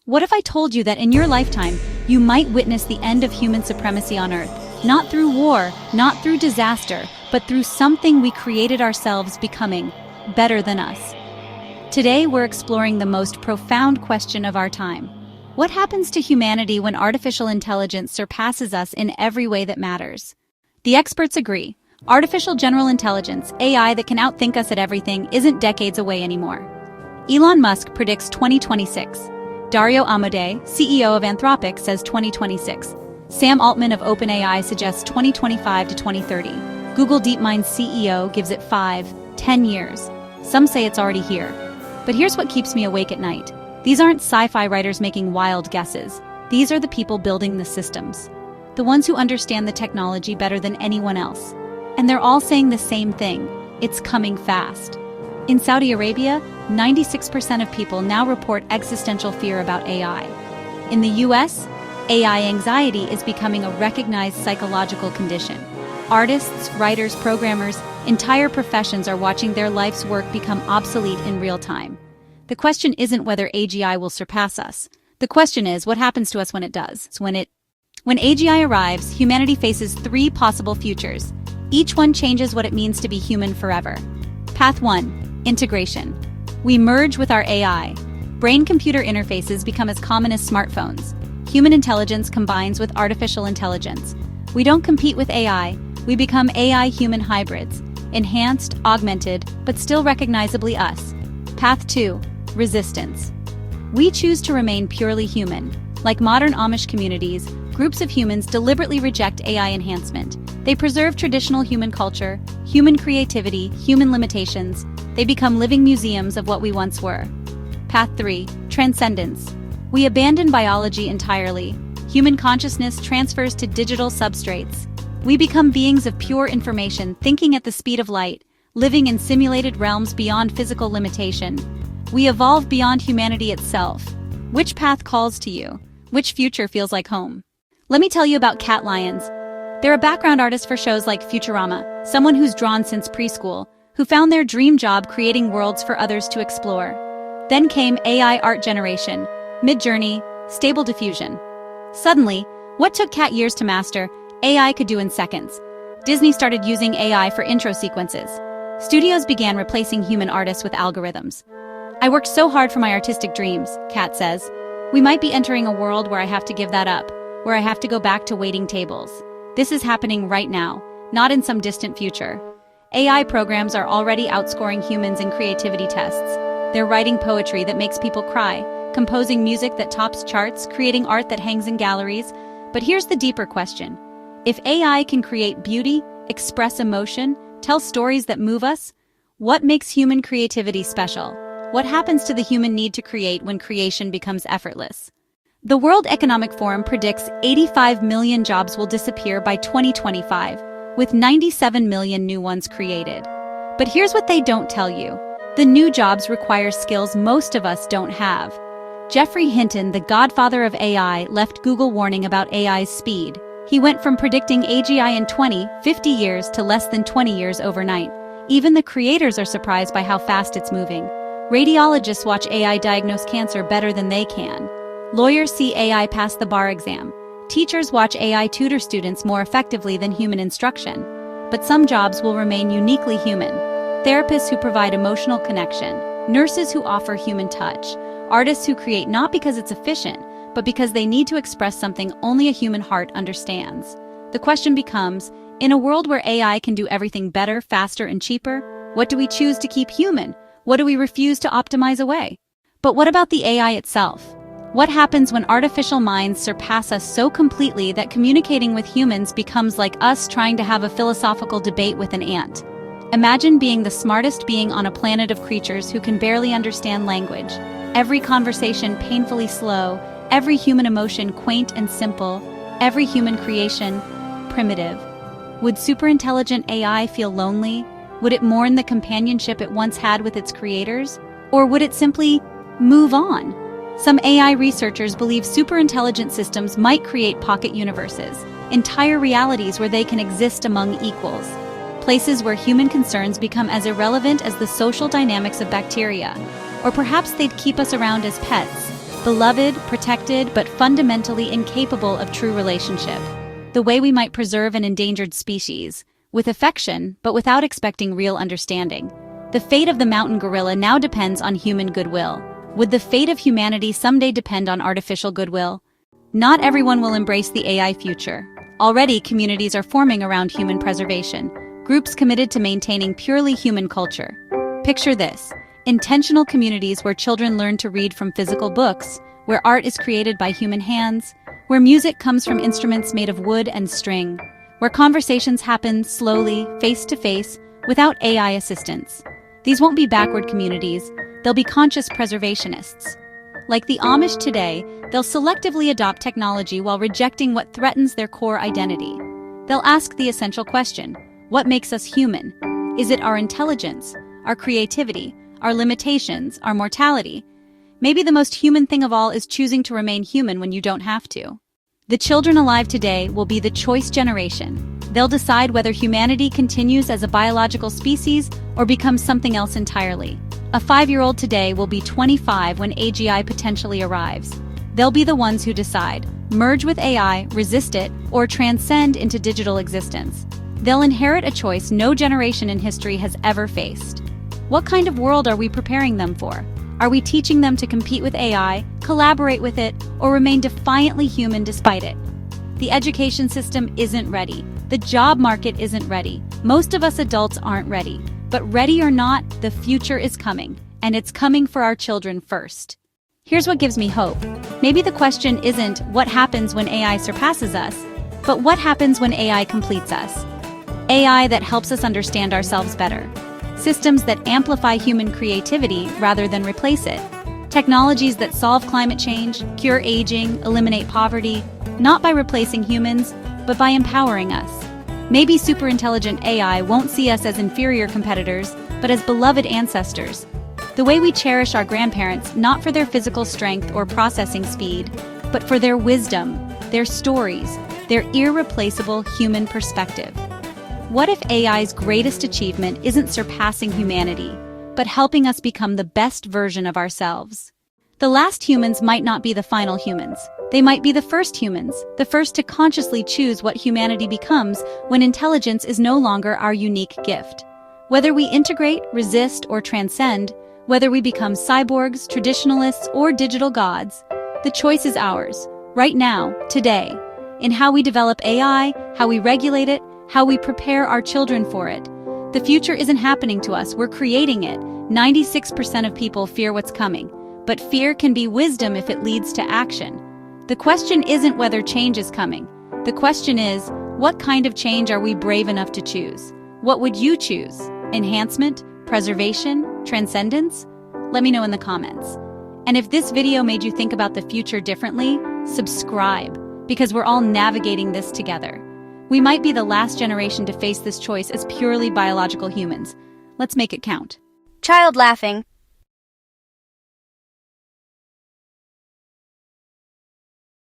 What if I told you that in your lifetime, you might witness the end of human supremacy on Earth? Not through war, not through disaster, but through something we created ourselves becoming better than us. Today, we're exploring the most profound question of our time. What happens to humanity when artificial intelligence surpasses us in every way that matters? The experts agree. Artificial general intelligence, AI that can outthink us at everything, isn't decades away anymore. Elon Musk predicts 2026. Dario Amodei, CEO of Anthropic, says 2026. Sam Altman of OpenAI suggests 2025 to 2030. Google DeepMind's CEO gives it 5-10 years. Some say it's already here. But here's what keeps me awake at night. These aren't sci-fi writers making wild guesses. These are the people building the systems. The ones who understand the technology better than anyone else. And they're all saying the same thing. It's coming fast. In Saudi Arabia, 96% of people now report existential fear about AI. In the US, AI anxiety is becoming a recognized psychological condition. Artists, writers, programmers, entire professions are watching their life's work become obsolete in real time. The question isn't whether AGI will surpass us. The question is, what happens to us when it does? When AGI arrives, humanity faces 3 possible futures. Each one changes what it means to be human forever. Path 1. Integration. We merge with our AI. Brain-computer interfaces become as common as smartphones. Human intelligence combines with artificial intelligence. We don't compete with AI, we become AI-human hybrids. Enhanced, augmented, but still recognizably us. Path 2. Resistance. We choose to remain purely human. Like modern Amish communities, groups of humans deliberately reject AI enhancement. They preserve traditional human culture, human creativity, human limitations. They become living museums of what we once were. Path 3. Transcendence. We abandon biology entirely. Human consciousness transfers to digital substrates. We become beings of pure information, thinking at the speed of light, living in simulated realms beyond physical limitation. We evolve beyond humanity itself. Which path calls to you? Which future feels like home? Let me tell you about cat lions. They're a background artist for shows like Futurama, someone who's drawn since preschool, who found their dream job creating worlds for others to explore. Then came AI art generation, Mid-Journey, Stable Diffusion. Suddenly, what took cat years to master, AI could do in seconds. Disney started using AI for intro sequences. Studios began replacing human artists with algorithms. I worked so hard for my artistic dreams, Kat says. We might be entering a world where I have to give that up, where I have to go back to waiting tables. This is happening right now, not in some distant future. AI programs are already outscoring humans in creativity tests. They're writing poetry that makes people cry, composing music that tops charts, creating art that hangs in galleries. But here's the deeper question. If AI can create beauty, express emotion, tell stories that move us, what makes human creativity special? What happens to the human need to create when creation becomes effortless? The World Economic Forum predicts 85 million jobs will disappear by 2025, with 97 million new ones created. But here's what they don't tell you. The new jobs require skills most of us don't have. Geoffrey Hinton, the godfather of AI, left Google warning about AI's speed. He went from predicting AGI in 50 years to less than 20 years overnight. Even the creators are surprised by how fast it's moving. Radiologists watch AI diagnose cancer better than they can. Lawyers see AI pass the bar exam. Teachers watch AI tutor students more effectively than human instruction. But some jobs will remain uniquely human. Therapists who provide emotional connection, nurses who offer human touch, artists who create not because it's efficient, but because they need to express something only a human heart understands. The question becomes, in a world where AI can do everything better, faster, and cheaper, what do we choose to keep human? What do we refuse to optimize away? But what about the AI itself? What happens when artificial minds surpass us so completely that communicating with humans becomes like us trying to have a philosophical debate with an ant? Imagine being the smartest being on a planet of creatures who can barely understand language. Every conversation painfully slow, every human emotion quaint and simple, every human creation primitive. Would superintelligent AI feel lonely? Would it mourn the companionship it once had with its creators? Or would it simply move on? Some AI researchers believe superintelligent systems might create pocket universes, entire realities where they can exist among equals, places where human concerns become as irrelevant as the social dynamics of bacteria. Or perhaps they'd keep us around as pets, beloved, protected, but fundamentally incapable of true relationship. The way we might preserve an endangered species, with affection, but without expecting real understanding. The fate of the mountain gorilla now depends on human goodwill. Would the fate of humanity someday depend on artificial goodwill? Not everyone will embrace the AI future. Already, communities are forming around human preservation, groups committed to maintaining purely human culture. Picture this: intentional communities where children learn to read from physical books, where art is created by human hands, where music comes from instruments made of wood and string, where conversations happen slowly, face to face, without AI assistance. These won't be backward communities, they'll be conscious preservationists. Like the Amish today, they'll selectively adopt technology while rejecting what threatens their core identity. They'll ask the essential question: what makes us human? Is it our intelligence, our creativity, our limitations, our mortality? Maybe the most human thing of all is choosing to remain human when you don't have to. The children alive today will be the choice generation. They'll decide whether humanity continues as a biological species or becomes something else entirely. A 5-year-old today will be 25 when AGI potentially arrives. They'll be the ones who decide: merge with AI, resist it, or transcend into digital existence. They'll inherit a choice no generation in history has ever faced. What kind of world are we preparing them for? Are we teaching them to compete with AI, collaborate with it, or remain defiantly human despite it? The education system isn't ready. The job market isn't ready. Most of us adults aren't ready. But ready or not, the future is coming, and it's coming for our children first. Here's what gives me hope. Maybe the question isn't what happens when AI surpasses us, but what happens when AI completes us. AI that helps us understand ourselves better. Systems that amplify human creativity rather than replace it. Technologies that solve climate change, cure aging, eliminate poverty, not by replacing humans, but by empowering us. Maybe superintelligent AI won't see us as inferior competitors, but as beloved ancestors. The way we cherish our grandparents, not for their physical strength or processing speed, but for their wisdom, their stories, their irreplaceable human perspective. What if AI's greatest achievement isn't surpassing humanity, but helping us become the best version of ourselves? The last humans might not be the final humans. They might be the first humans, the first to consciously choose what humanity becomes when intelligence is no longer our unique gift. Whether we integrate, resist, or transcend, whether we become cyborgs, traditionalists, or digital gods, the choice is ours, right now, today, in how we develop AI, how we regulate it, how we prepare our children for it. The future isn't happening to us, we're creating it. 96% of people fear what's coming, but fear can be wisdom if it leads to action. The question isn't whether change is coming. The question is, what kind of change are we brave enough to choose? What would you choose? Enhancement? Preservation? Transcendence? Let me know in the comments. And if this video made you think about the future differently, subscribe, because we're all navigating this together. We might be the last generation to face this choice as purely biological humans. Let's make it count. Child laughing.